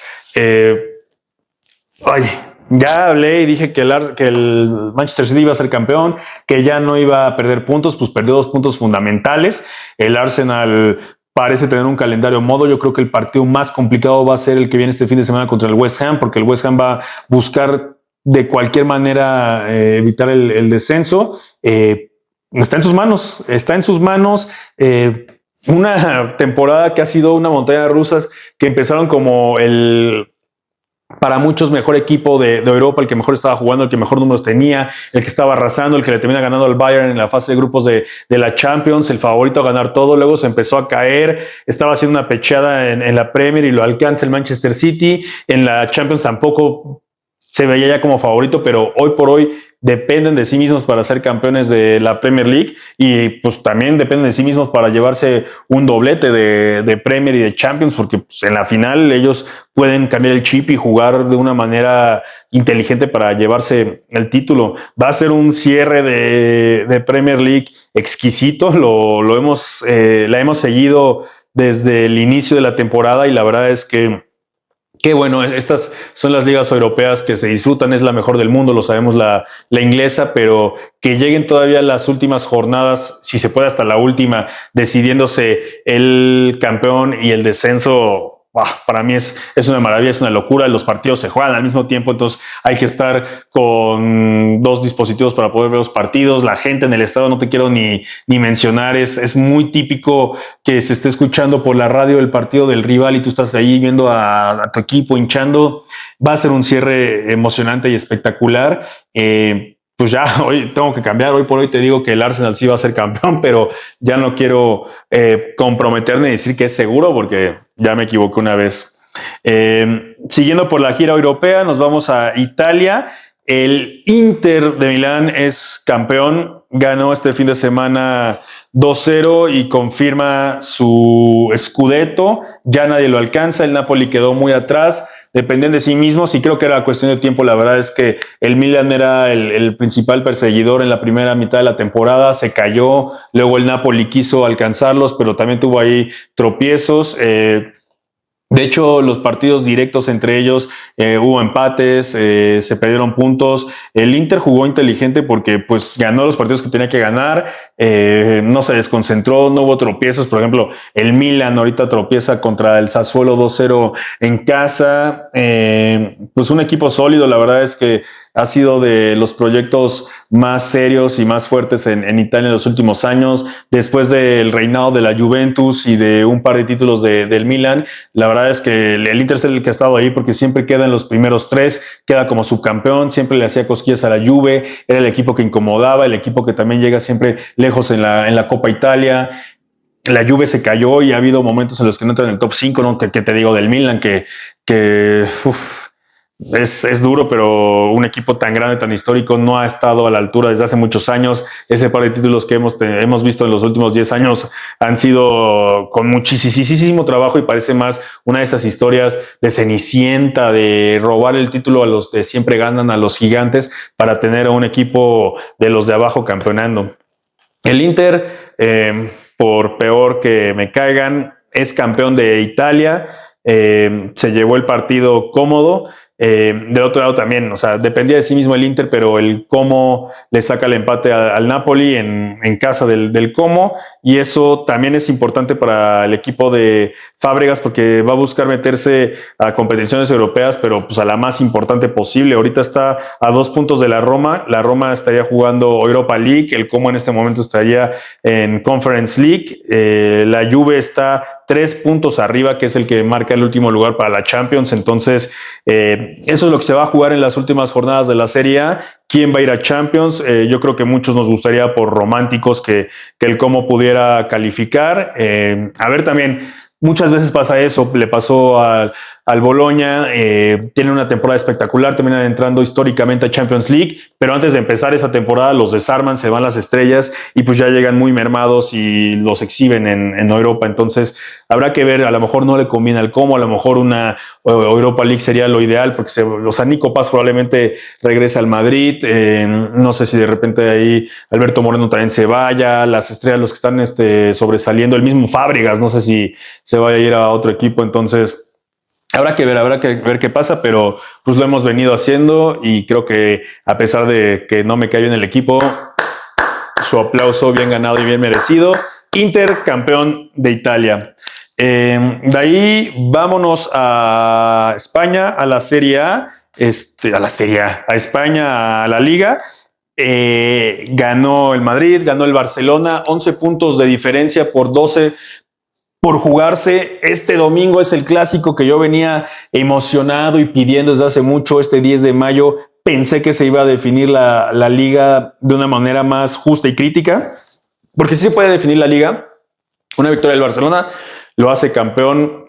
Ya hablé y dije que el Manchester City iba a ser campeón, que ya no iba a perder puntos, pues perdió 2 puntos fundamentales. El Arsenal parece tener un calendario modo. Yo creo que el partido más complicado va a ser el que viene este fin de semana contra el West Ham, porque el West Ham va a buscar de cualquier manera evitar el descenso. Está en sus manos, está en sus manos. Una temporada que ha sido una montaña de rusas, que empezaron como para muchos mejor equipo de Europa, el que mejor estaba jugando, el que mejor números tenía, el que estaba arrasando, el que le termina ganando al Bayern en la fase de grupos de la Champions, el favorito a ganar todo. Luego se empezó a caer, estaba haciendo una pecheada en la Premier y lo alcanza el Manchester City. En la Champions tampoco se veía ya como favorito, pero hoy por hoy dependen de sí mismos para ser campeones de la Premier League, y pues también dependen de sí mismos para llevarse un doblete de Premier y de Champions, porque pues, en la final ellos pueden cambiar el chip y jugar de una manera inteligente para llevarse el título. Va a ser un cierre de Premier League exquisito. La hemos seguido desde el inicio de la temporada, y la verdad es que qué bueno, estas son las ligas europeas que se disfrutan, es la mejor del mundo, lo sabemos la inglesa, pero que lleguen todavía las últimas jornadas, si se puede hasta la última, decidiéndose el campeón y el descenso. Para mí es una maravilla, es una locura. Los partidos se juegan al mismo tiempo, entonces hay que estar con 2 dispositivos para poder ver los partidos. La gente en el estadio no te quiero ni mencionar. Es muy típico que se esté escuchando por la radio el partido del rival y tú estás ahí viendo a tu equipo hinchando. Va a ser un cierre emocionante y espectacular. Pues ya hoy tengo que cambiar. Hoy por hoy te digo que el Arsenal sí va a ser campeón, pero ya no quiero comprometerme y decir que es seguro, porque ya me equivoqué una vez. Siguiendo por la gira europea, nos vamos a Italia. El Inter de Milán es campeón, ganó este fin de semana 2-0 y confirma su Scudetto. Ya nadie lo alcanza, el Napoli quedó muy atrás, dependen de sí mismos, y creo que era cuestión de tiempo. La verdad es que el Milan era el principal perseguidor en la primera mitad de la temporada, se cayó, luego el Napoli quiso alcanzarlos, pero también tuvo ahí tropiezos. De hecho, los partidos directos entre ellos, hubo empates, se perdieron puntos. El Inter jugó inteligente porque pues ganó los partidos que tenía que ganar, no se desconcentró, no hubo tropiezos. Por ejemplo, el Milan ahorita tropieza contra el Sassuolo 2-0 en casa. Pues un equipo sólido, la verdad es que ha sido de los proyectos más serios y más fuertes en Italia en los últimos años. Después del reinado de la Juventus y de un par de títulos del Milan, la verdad es que el Inter es el que ha estado ahí porque siempre queda en los primeros 3, queda como subcampeón, siempre le hacía cosquillas a la Juve, era el equipo que incomodaba, el equipo que también llega siempre lejos en la Copa Italia. La Juve se cayó y ha habido momentos en los que no entra en el top 5, ¿no? Que te digo del Milan, que es duro, pero un equipo tan grande, tan histórico, no ha estado a la altura desde hace muchos años. Ese par de títulos que hemos visto en los últimos 10 años han sido con muchísimo trabajo, y parece más una de esas historias de Cenicienta, de robar el título a los de siempre ganan, a los gigantes, para tener a un equipo de los de abajo campeonando. El Inter, por peor que me caigan, es campeón de Italia, se llevó el partido cómodo. Del otro lado también, o sea, dependía de sí mismo el Inter, pero el Como le saca el empate al Napoli en casa del Como, y eso también es importante para el equipo de Fábregas, porque va a buscar meterse a competiciones europeas, pero pues a la más importante posible. Ahorita está a 2 puntos de la Roma estaría jugando Europa League, el Como en este momento estaría en Conference League, la Juve está 3 puntos arriba, que es el que marca el último lugar para la Champions. Entonces, eso es lo que se va a jugar en las últimas jornadas de la Serie A. ¿Quién va a ir a Champions? Yo creo que muchos nos gustaría, por románticos, que el Como pudiera calificar. A ver, también muchas veces pasa eso. Le pasó al Bologna, tienen una temporada espectacular, terminan entrando históricamente a Champions League, pero antes de empezar esa temporada los desarman, se van las estrellas y pues ya llegan muy mermados y los exhiben en Europa. Entonces habrá que ver, a lo mejor no le conviene al Como, a lo mejor una Europa League sería lo ideal, porque Nico Paz probablemente regrese al Madrid, no sé si de repente ahí Alberto Moreno también se vaya, las estrellas, los que están sobresaliendo, el mismo Fábregas, no sé si se vaya a ir a otro equipo. Entonces Habrá que ver qué pasa, pero pues lo hemos venido haciendo y creo que a pesar de que no me cae bien el equipo, su aplauso bien ganado y bien merecido. Inter, campeón de Italia. De ahí vámonos a España, a la Serie A, a España, a la Liga. Ganó el Madrid, ganó el Barcelona, 11 puntos de diferencia por 12 por jugarse. Este domingo es el clásico que yo venía emocionado y pidiendo desde hace mucho. Este 10 de mayo pensé que se iba a definir la liga de una manera más justa y crítica, porque sí se puede definir la liga. Una victoria del Barcelona lo hace campeón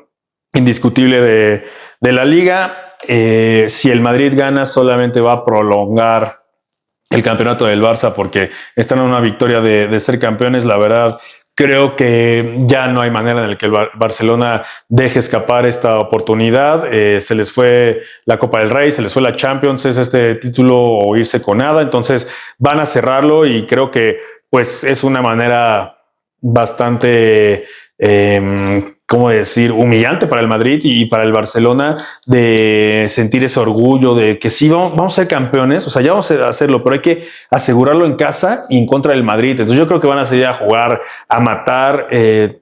indiscutible de la liga. Si el Madrid gana, solamente va a prolongar el campeonato del Barça, porque están en una victoria de ser campeones. La verdad, creo que ya no hay manera en la que el Barcelona deje escapar esta oportunidad. Se les fue la Copa del Rey, se les fue la Champions, es este título o irse con nada. Entonces van a cerrarlo y creo que pues es una manera bastante, ¿cómo decir?, humillante para el Madrid y para el Barcelona, de sentir ese orgullo de que sí, vamos a ser campeones, o sea, ya vamos a hacerlo, pero hay que asegurarlo en casa y en contra del Madrid. Entonces yo creo que van a salir a jugar, a matar.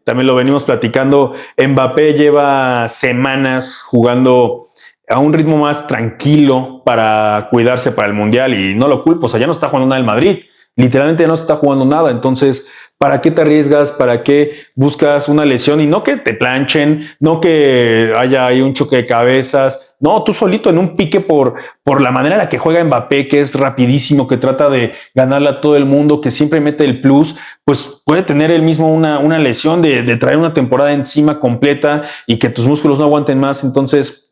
También lo venimos platicando, Mbappé lleva semanas jugando a un ritmo más tranquilo para cuidarse para el Mundial y no lo culpo, o sea, ya no está jugando nada el Madrid, literalmente no se está jugando nada. Entonces, ¿para qué te arriesgas? ¿Para qué buscas una lesión? Y no que te planchen, no que haya ahí un choque de cabezas. No, tú solito en un pique por la manera en la que juega Mbappé, que es rapidísimo, que trata de ganarle a todo el mundo, que siempre mete el plus, pues puede tener él mismo una lesión de traer una temporada encima completa y que tus músculos no aguanten más. Entonces,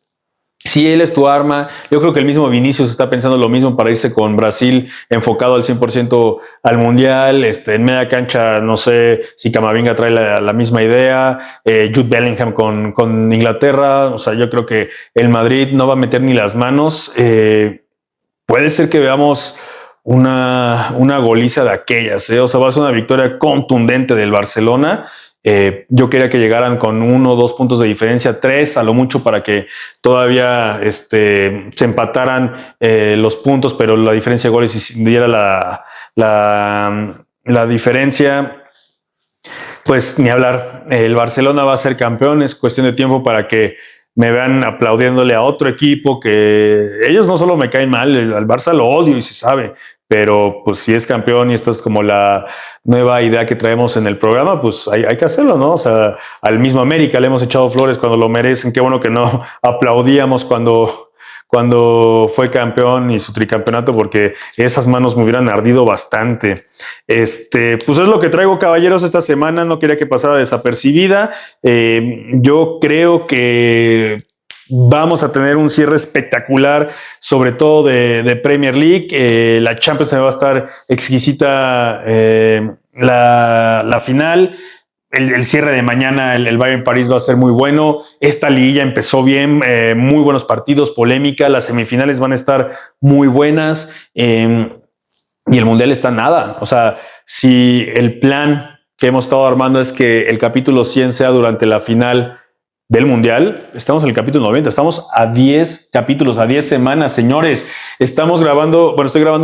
si él es tu arma, yo creo que el mismo Vinicius está pensando lo mismo para irse con Brasil enfocado al 100% al Mundial. En media cancha, no sé si Camavinga trae la misma idea, Jude Bellingham con Inglaterra. O sea, yo creo que el Madrid no va a meter ni las manos. Puede ser que veamos una goliza de aquellas, O sea, va a ser una victoria contundente del Barcelona. Yo quería que llegaran con 1 o 2 puntos de diferencia, 3 a lo mucho, para que todavía se empataran los puntos, pero la diferencia de goles diera la diferencia. Pues ni hablar. El Barcelona va a ser campeón, es cuestión de tiempo para que me vean aplaudiéndole a otro equipo que ellos no solo me caen mal, al Barça lo odio y se sabe, pero pues si es campeón y esta es como la nueva idea que traemos en el programa, pues hay que hacerlo, ¿no? O sea, al mismo América le hemos echado flores cuando lo merecen. Qué bueno que no aplaudíamos cuando fue campeón y su tricampeonato, porque esas manos me hubieran ardido bastante. Pues es lo que traigo, caballeros, esta semana. No quería que pasara desapercibida. Yo creo que vamos a tener un cierre espectacular, sobre todo de Premier League. La Champions va a estar exquisita, la final. El cierre de mañana, el Bayern París va a ser muy bueno. Esta liguilla empezó bien, muy buenos partidos, polémica. Las semifinales van a estar muy buenas, y el Mundial está nada. O sea, si el plan que hemos estado armando es que el capítulo 100 sea durante la final del Mundial, estamos en el capítulo 90, estamos a 10 capítulos, a 10 semanas, señores. Estoy grabando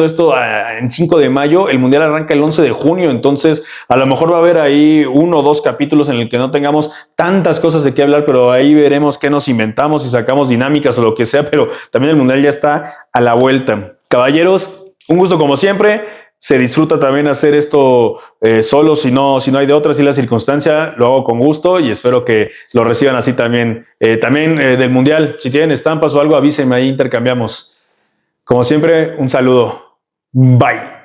esto en 5 de mayo, el Mundial arranca el 11 de junio, entonces a lo mejor va a haber ahí 1 o 2 capítulos en el que no tengamos tantas cosas de qué hablar, pero ahí veremos qué nos inventamos y sacamos dinámicas o lo que sea, pero también el Mundial ya está a la vuelta. Caballeros, un gusto como siempre. Se disfruta también hacer esto solo, si no hay de otra, si la circunstancia, lo hago con gusto y espero que lo reciban así también. Del Mundial, si tienen estampas o algo, avísenme, ahí intercambiamos. Como siempre, un saludo. Bye.